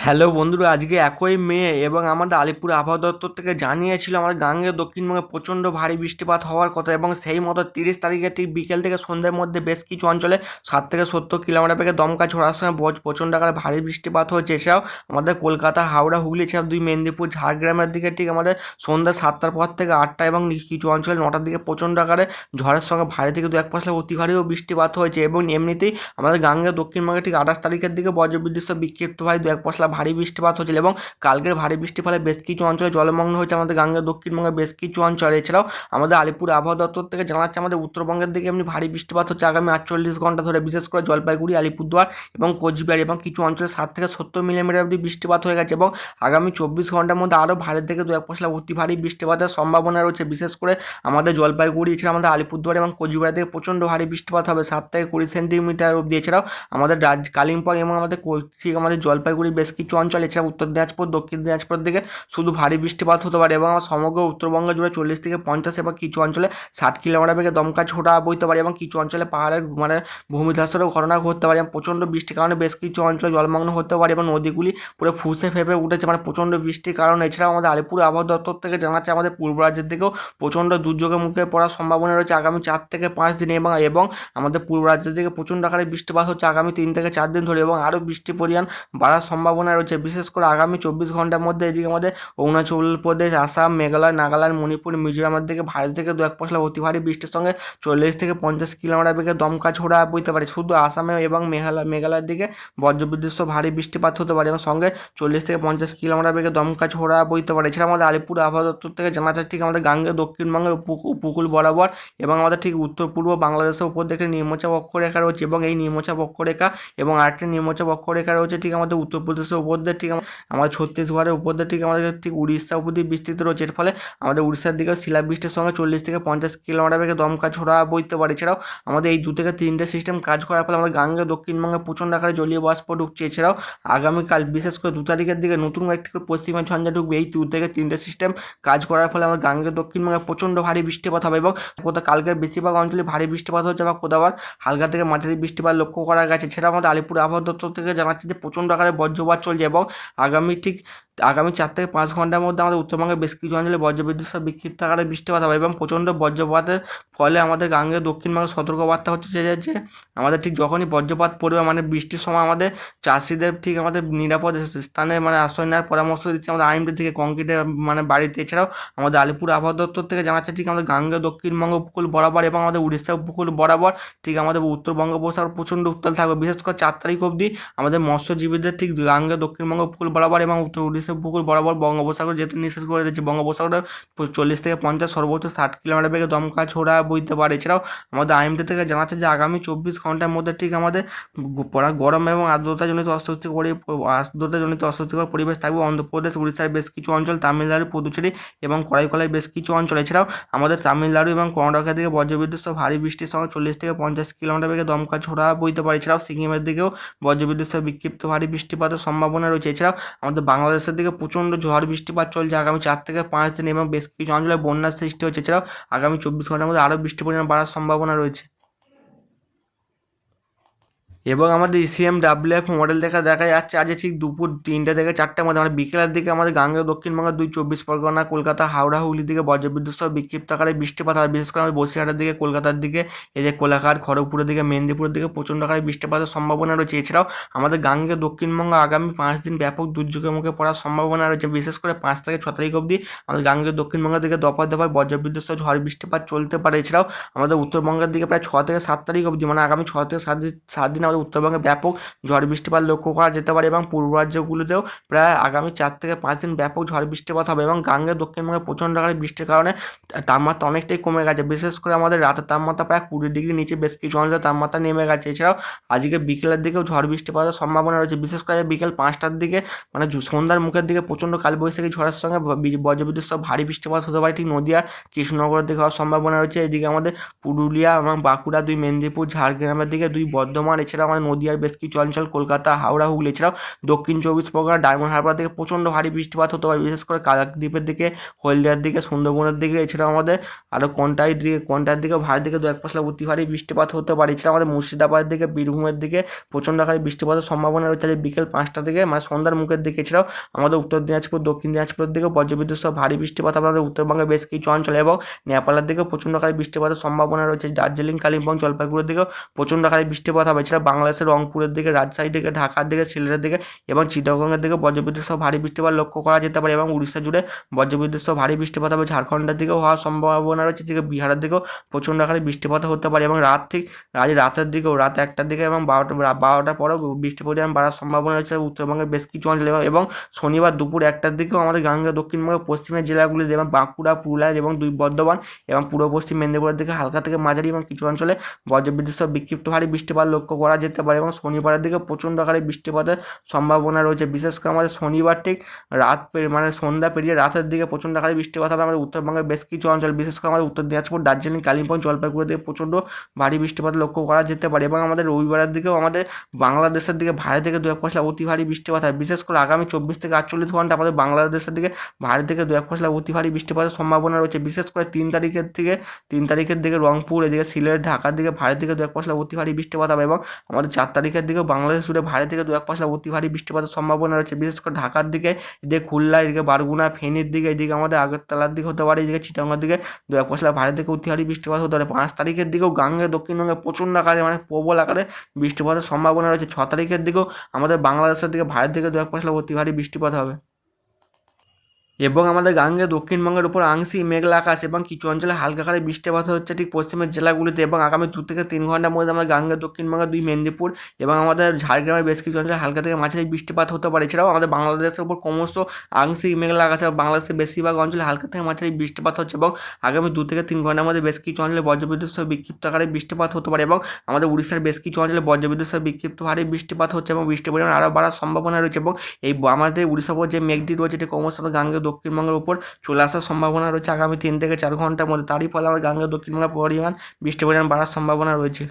Hello বন্ধুরা, আজকে 1 মে এবং আমাদের আলিপুর আবহাওয়া দপ্তর থেকে জানিয়েছিল আমাদের গাঙ্গেয় দক্ষিণবঙ্গে প্রচণ্ড ভারী বৃষ্টিপাত হওয়ার কথা এবং সেই মতো 30 তারিখে ঠিক বিকেল থেকে সন্ধ্যের মধ্যে বেশ কিছু অঞ্চলে 60 থেকে 70 কিলোমিটার বেগে দমকা ঝোড়ার সঙ্গে প্রচণ্ড আকারে ভারী বৃষ্টিপাত হয়েছে। এছাড়াও আমাদের কলকাতা, হাওড়া, হুগলি, এছাড়াও দুই মেদিনীপুর, ঝাড়গ্রামের দিকে ঠিক আমাদের সন্ধ্যা 7টার পর থেকে 8টা এবং কিছু অঞ্চলে 9টার দিকে প্রচণ্ড আকারে ঝড়ের সঙ্গে ভারী থেকে 2-1 পশলা অতি ভারীও বৃষ্টিপাত হয়েছে এবং এমনিতেই আমাদের গাঙ্গেয় দক্ষিণবঙ্গে ঠিক 28 তারিখের দিকে বজ্রবিদ্যুৎ সহ বিক্ষিপ্ত ভারী 2-1 পশলা ভারী বৃষ্টিপাত হয়েছিল এবং কালকের ভারী বৃষ্টির ফলে বেশ কিছু অঞ্চলে জলমগ্ন হয়েছে আমাদের গাঙ্গেয় দক্ষিণবঙ্গের বেশ কিছু অঞ্চল। এছাড়াও আমাদের আলিপুর আবহাওয়া দপ্তর থেকে জানাচ্ছে আমাদের উত্তরবঙ্গের দিকে এমনি ভারী বৃষ্টিপাত হচ্ছে আগামী 48 ঘন্টা ধরে, বিশেষ করে জলপাইগুড়ি, আলিপুরদুয়ার এবং কোচবিহার এবং কিছু অঞ্চলে 60 থেকে 70 মিলিমিটার অবধি বৃষ্টিপাত হয়ে গেছে এবং আগামী 24 ঘন্টার মধ্যে আরও ভারী থেকে 2-1 পশলা অতি ভারী বৃষ্টিপাতের সম্ভাবনা রয়েছে। বিশেষ করে আমাদের জলপাইগুড়ি, এছাড়া আমাদের আলিপুরদুয়ার এবং কোচবিহার থেকে প্রচণ্ড ভারী বৃষ্টিপাত হবে 7 থেকে 20 সেন্টিমিটার অবধি। এছাড়াও আমাদের কালিম্পং এবং ঠিক আমাদের জলপাইগুড়ি বেশ কিছু অঞ্চল, এছাড়া উত্তর দিনাজপুর, দক্ষিণ দিনাজপুরের দিকে শুধু ভারী বৃষ্টিপাত হতে পারে এবং সমগ্র উত্তরবঙ্গ জুড়ে 40 থেকে 50 এবং কিছু অঞ্চলে 60 কিলোমিটার বেগে দমকা ছোটা বইতে পারে এবং কিছু অঞ্চলে পাহাড়ের ভূমিধসেরও ঘটনা ঘটতে পারে এবং প্রচণ্ড বৃষ্টির কারণে বেশ কিছু অঞ্চলে জলমগ্ন হতে পারে এবং নদীগুলি পুরো ফুসে ফেপে উঠেছে প্রচণ্ড বৃষ্টির কারণে। এছাড়াও আমাদের আলিপুর আবহাওয়া দপ্তর থেকে জানাচ্ছে আমাদের পূর্ব রাজ্যের দিকেও প্রচণ্ড দুর্যোগের মুখে পড়ার সম্ভাবনা রয়েছে আগামী 4 থেকে 5 দিনে এবং আমাদের পূর্ব রাজ্যের দিকে প্রচণ্ড আকারে বৃষ্টিপাত হচ্ছে আগামী 3 থেকে 4 দিন ধরে এবং আরও বৃষ্টির পরিমাণ বাড়ার সম্ভাবনা রয়েছে। বিশেষ করে আগামী 24 ঘন্টার মধ্যে এদিকে আমাদের অরুণাচল প্রদেশ, আসাম, মেঘালয়, নাগাল্যান্ড, মণিপুর, মিজোরামের দিকে ভারী থেকে 2-1 পশলা অতি ভারী বৃষ্টির সঙ্গে 40 থেকে 50 কিলোমিটার বেগে দমকা ছোড়া বইতে পারে। শুধু আসামে এবং মেঘালয়ের দিকে বজ্রবিদ্যুৎ সহ ভারী বৃষ্টিপাত হতে পারে এবং সঙ্গে 40 থেকে 50 কিলোমিটার বেগে দমকা ছোড়া বইতে পারে। এছাড়া আমাদের আলিপুর আবহাওয়া দপ্তর থেকে জানা যায় ঠিক আমাদের গাঙ্গেয় দক্ষিণবঙ্গের উপকূল বরাবর এবং আমাদের ঠিক উত্তর পূর্ব বাংলাদেশের উপর দিকে নিম্নচাপ অক্ষরেখা রয়েছে এবং এই নিম্নচাপ অক্ষরেখা এবং আরেকটি নিম্নচাপ অক্ষরেখা রয়েছে ঠিক আমাদের উত্তরপ্রদেশের উপর দিয়ে ঠিক আমাদের ছত্তিশগড়ের উপর দিয়ে ঠিক আমাদের ঠিক উড়িষ্যা অবধি বিস্তৃত রয়েছে। এর ফলে আমাদের উড়িষ্যার দিকে শিলাবৃষ্টির সঙ্গে 40 থেকে 50 কিলোমিটার বেগে দমকা ছোড়া বইতে পারে। এছাড়াও আমাদের এই 2 থেকে 3টে সিস্টেম কাজ করার ফলে আমাদের গাঙ্গেয় দক্ষিণবঙ্গে প্রচণ্ড আকারে জলীয় বাষ্প ঢুকছে। এছাড়াও আগামীকাল বিশেষ করে 2 তারিখের দিকে নতুন একটি করে পশ্চিমা ঝঞ্ঝা ঢুকবে। এই 2 থেকে 3টে সিস্টেম কাজ করার ফলে আমাদের গাঙ্গেয় দক্ষিণবঙ্গে প্রচণ্ড ভারী বৃষ্টিপাত হবে এবং কোথাও কালকের বেশিরভাগ অঞ্চলে ভারী বৃষ্টিপাত হচ্ছে বা কোথাও হালকা থেকে মাঝারি বৃষ্টিপাত লক্ষ্য করা গেছে। এছাড়া আমাদের আলিপুর আবহাওয়া দপ্তর থেকে জানাচ্ছে যে প্রচণ্ড আকারে বজ্রপাত চলছে এবং আগামী 4 থেকে 5 ঘন্টার মধ্যে আমাদের উত্তরবঙ্গের বেশ কিছু অঞ্চলে বজ্রবিদ্যুৎ সহ বিক্ষিপ্ত আকারে বৃষ্টিপাত হবে এবং প্রচণ্ড বজ্রপাতের ফলে আমাদের গাঙ্গেয় দক্ষিণবঙ্গে সতর্কবার্তা হচ্ছে যে আমাদের ঠিক যখনই বজ্রপাত পড়বে বৃষ্টির সময় আমাদের চাষিদের ঠিক আমাদের নিরাপদ স্থানে আশ্রয় নেওয়ার পরামর্শ দিচ্ছে আমাদের আইএমডি থেকে কংক্রিটের বাড়িতে। এছাড়াও আমাদের আলিপুর আবহাওয়া দপ্তর থেকে জানাচ্ছে ঠিক আমাদের গাঙ্গেয় দক্ষিণবঙ্গ উপকূল বরাবর এবং আমাদের উড়িষ্যা উপকূল বরাবর ঠিক আমাদের উত্তর বঙ্গোপসাগর প্রচণ্ড উত্তাল থাকবে। বিশেষ করে 4 তারিখ অবধি আমাদের মৎস্যজীবীদের ঠিক গাঙ্গেয় দক্ষিণবঙ্গ উপকূল বরাবর এবং উত্তর উড়িষ্যা উপকূল বরাবর বঙ্গোপসাগর যেতে নিষেধ করে দিচ্ছে। বঙ্গোপসাগরে 40 থেকে 50 সর্বোচ্চ 60 কিলোমিটার বেগে দমকা ছোড়া বইতে পারে। এছাড়াও আমাদের আইএমডি থেকে জানাচ্ছে যে আগামী 24 ঘন্টার মধ্যে ঠিক আমাদের গরম এবং আর্দ্রতাজনিত অস্বস্তিকর পরিবেশ থাকবে অন্ধ্রপ্রদেশ, উড়িষ্যার বেশ কিছু অঞ্চল, তামিলনাড়ু, পুদুচেরি এবং করাইকলের বেশ কিছু অঞ্চল। এছাড়াও আমাদের তামিলনাড়ু এবং কর্ণাটকের দিকে বজ্রবিদ্যুৎ সহ ভারী বৃষ্টির সঙ্গে 40 থেকে 50 কিলোমিটার বেগে দমকা ছোড়া বইতে পারে। এছাড়াও সিকিমের দিকেও বজ্রবিদ্যুৎ সহ বিক্ষিপ্ত ভারী বৃষ্টিপাতের সম্ভাবনা রয়েছে। এছাড়াও আমাদের বাংলাদেশের দিকে প্রচণ্ড ঝড় বৃষ্টিপাত চলছে আগামী 4 থেকে 5 দিন এবং বেশ কিছু অঞ্চলে বন্যার সৃষ্টি হচ্ছে। এছাড়াও আগামী 24 ঘন্টার মধ্যে আরও বৃষ্টির পরিমাণ বাড়ার সম্ভাবনা রয়েছে। এবং আমাদের ECMWF মডেল দেখা যাচ্ছে আজ ঠিক দুপুর 3টে থেকে 4টার মধ্যে বিকেলের দিকে আমাদের গাঙ্গেয় দক্ষিণবঙ্গের 24 পরগনা, কলকাতা, হাওড়া, হুগলির দিকে বজ্রবিদ্যুৎ সহ বিক্ষিপ্ত আকারে বৃষ্টিপাত হয়। বিশেষ করে আমাদের বসিরহাটের দিকে, কলকাতার দিকে, এই যে কোলাঘাট, খড়গপুরের দিকে, মেদিনীপুরের দিকে প্রচণ্ড আকারে বৃষ্টিপাতের সম্ভাবনা রয়েছে। এছাড়াও আমাদের গাঙ্গেয় দক্ষিণবঙ্গ আগামী 5 দিন ব্যাপক দুর্যোগের মুখে পড়ার সম্ভাবনা রয়েছে। বিশেষ করে 5 থেকে 6 তারিখ অবধি আমাদের গাঙ্গেয় দক্ষিণবঙ্গের দিকে দফায় দফায় বজ্রবিদ্যুৎ সহ ঝড় বৃষ্টিপাত চলতে পারে। এছাড়াও আমাদের উত্তরবঙ্গের দিকে প্রায় 6 থেকে 7 তারিখ অবধি আগামী 6 থেকে 7 দিন আমাদের উত্তরবঙ্গে ব্যাপক ঝড় বৃষ্টিপাত লক্ষ্য করা যেতে পারে এবং পূর্ব রাজ্যগুলিতেও প্রায় আগামী 4 থেকে 5 দিন ব্যাপক ঝড় বৃষ্টিপাত হবে এবং গাঙ্গেয় দক্ষিণবঙ্গে প্রচণ্ড আকারে বৃষ্টির কারণে তাপমাত্রা অনেকটাই কমে গেছে। বিশেষ করে আমাদের রাতের তাপমাত্রা প্রায় 20 ডিগ্রি নিচে বেশ কিছু অঞ্চলে তাপমাত্রা নেমে গেছে। এছাড়াও আজকে বিকেলের দিকেও ঝড় বৃষ্টিপাতের সম্ভাবনা রয়েছে। বিশেষ করে বিকেল 5টার দিকে সন্ধ্যার মুখের দিকে প্রচণ্ড কালবৈশাখী ঝড়ের সঙ্গে বজ্রবিদ্যুৎ সহ ভারী বৃষ্টিপাত হতে পারে ঠিক নদিয়া, কৃষ্ণনগরের দিকে হওয়ার সম্ভাবনা রয়েছে। এদিকে আমাদের পুরুলিয়া এবং বাঁকুড়া, 2 মেদিনীপুর, ঝাড়গ্রামের দিকে, 2 বর্ধমান, এছাড়াও এছাড়াও আমাদের নদীয়ার বেশ কিছু অঞ্চল, কলকাতা, হাওড়া, হুগলি, এছাড়াও দক্ষিণ চব্বিশ পরগনা, ডায়মন্ড হারবার দিকে প্রচণ্ড ভারী বৃষ্টিপাত হতে পারে, বিশেষ করে কাকদ্বীপের দিকে, হলদিয়ার দিকে, সুন্দরবনের দিকে, এছাড়াও আমাদের আরও কোনটার দিকে ভারী দিকে দু এক পশলা অতি ভারী বৃষ্টিপাত হতে পারে। এছাড়া আমাদের মুর্শিদাবাদের দিকে, বীরভূমের দিকে প্রচণ্ড আকারে বৃষ্টিপাতের সম্ভাবনা রয়েছে আজ বিকেল 5টা থেকে, মানে সন্ধ্যার মুখের দিকে। এছাড়াও আমাদের উত্তর দিনাজপুর, দক্ষিণ দিনাজপুরের দিকে বজ্রবিদ্যুৎ সহ ভারী বৃষ্টিপাত আমাদের উত্তরবঙ্গের বেশ কিছু অঞ্চলে, এবং নেপালের দিকেও প্রচণ্ড আকারে বৃষ্টিপাতের সম্ভাবনা রয়েছে। দার্জিলিং, কালিম্পং, জলপাইগুড়ির দিকেও প্রচণ্ড আকারে বৃষ্টিপাত হবে। এছাড়া বাংলাদেশের রংপুরের দিকে, রাজশাহীর দিকে, ঢাকার দিকে, সিলেটের দিকে এবং চিটাগংয়ের দিকে বজ্রবিদ্যুৎ সহ ভারী বৃষ্টিপাত লক্ষ্য করা যেতে পারে, এবং উড়িষ্যা জুড়ে বজ্রবিদ্যুৎ সহ ভারী বৃষ্টিপাত হবে। ঝাড়খণ্ডের দিকেও হওয়ার সম্ভাবনা রয়েছে, দিকে বিহারের দিকেও প্রচণ্ড আকারে বৃষ্টিপাত হতে পারে, এবং রাতের দিকেও, রাত 1টার দিকে এবং 12টার পরেও বৃষ্টির পরিমাণ বাড়ার সম্ভাবনা রয়েছে উত্তরবঙ্গের বেশ কিছু অঞ্চলে, এবং শনিবার দুপুর 1টার দিকেও আমাদের গাঙ্গেয় দক্ষিণবঙ্গের পশ্চিমের জেলাগুলি যেমন বাঁকুড়া, পুরুলিয়া এবং বর্ধমান এবং পূর্ব পশ্চিম মেদিনীপুরের দিকে হালকা থেকে মাঝারি এবং কিছু অঞ্চলে বজ্রবিদ্যুৎ সহ বিক্ষিপ্ত ভারী বৃষ্টিপাত লক্ষ্য করা যেতে পারে, এবং শনিবারের দিকে প্রচণ্ড আকারে বৃষ্টিপাতের সম্ভাবনা রয়েছে। বিশেষ করে আমাদের শনিবার ঠিক মানে সন্ধ্যা পেরিয়ে রাতের দিকে প্রচণ্ড আকারে বৃষ্টিপাত হবে আমাদের উত্তরবঙ্গের বেশ কিছু অঞ্চল, বিশেষ করে আমাদের উত্তর দিনাজপুর, দার্জিলিং, কালিম্পং, জলপাইগুড়ি দিকে প্রচণ্ড ভারী বৃষ্টিপাত লক্ষ্য করা যেতে পারে, এবং আমাদের রবিবারের দিকেও আমাদের বাংলাদেশের দিকে ভারী থেকে দু এক পশলা অতি ভারী বৃষ্টিপাত হয়। বিশেষ করে আগামী 24 থেকে 48 ঘন্টা আমাদের বাংলাদেশের দিকে ভারী থেকে দু এক পশলা অতি ভারী বৃষ্টিপাতের সম্ভাবনা রয়েছে। বিশেষ করে 3 তারিখের দিকে রংপুর, এদিকে সিলেট, ঢাকার দিকে ভারী থেকে দু এক পশলা অতি ভারী বৃষ্টিপাত হবে, এবং আমাদের 4 তারিখের দিকেও বাংলাদেশ জুড়ে ভারী থেকে দু এক পশলা অতি ভারী বৃষ্টিপাতের সম্ভাবনা রয়েছে। বিশেষ করে ঢাকার দিকে, এদিকে খুলনা, এদিকে বারগুনা, ফেনীর দিকে, এদিকে আমাদের আগরতলার দিকে হতে পারে, এদিকে চিটাগংয়ের দিকে দু এক পশলা ভারী থেকে অতি ভারী বৃষ্টিপাত হতে পারে। 5 তারিখের দিকেও গাঙ্গে দক্ষিণবঙ্গে প্রচণ্ড আকারে মানে প্রবল আকারে বৃষ্টিপাতের সম্ভাবনা রয়েছে। 6 তারিখের দিকেও আমাদের বাংলাদেশের দিকে ভারী থেকে দু এক পশলা অতি ভারী বৃষ্টিপাত হবে, এবং আমাদের গাঙ্গেয় দক্ষিণবঙ্গের উপর আংশিক মেঘলা আকাশ এবং কিছু অঞ্চলে হালকা আকারে বৃষ্টিপাত হচ্ছে ঠিক পশ্চিমের জেলাগুলিতে, এবং আগামী 2 থেকে 3 ঘন্টার মধ্যে আমাদের গাঙ্গেয় দক্ষিণবঙ্গের 2 মেদিনীপুর এবং আমাদের ঝাড়গ্রামের বেশ কিছু অঞ্চলে হালকা থেকে মাঝারি বৃষ্টিপাত হতে পারে। এছাড়াও আমাদের বাংলাদেশের উপর ক্রমশ আংশিক মেঘলা আকাশ এবং বাংলাদেশের বেশিরভাগ অঞ্চলে হালকা থেকে মাঝারি বৃষ্টিপাত হচ্ছে, এবং আগামী 2 থেকে 3 ঘন্টার মধ্যে বেশ কিছু অঞ্চলে বজ্রবিদ্যুৎ সহ বিক্ষিপ্ত আকারে বৃষ্টিপাত হতে পারে, এবং আমাদের উড়িষ্যার বেশ কিছু অঞ্চলে বজ্রবিদ্যুৎ সহ বিক্ষিপ্ত ভারী বৃষ্টিপাত হচ্ছে, এবং বৃষ্টির পরিমাণ আরও বাড়ার সম্ভাবনা রয়েছে, এবং এই আমাদের উড়িষ্যার উপর যে মেঘটি রয়েছে এটি ক্রমশ গাঙ্গেয় দক্ষিণবঙ্গের উপর চলে আসার সম্ভাবনা রয়েছে আগামী 3 থেকে 4 ঘন্টার মধ্যে। তারই ফলে আমার গাঙ্গেয় দক্ষিণবঙ্গের পরিমাণ বৃষ্টির পরিমাণ বাড়ার সম্ভাবনা রয়েছে।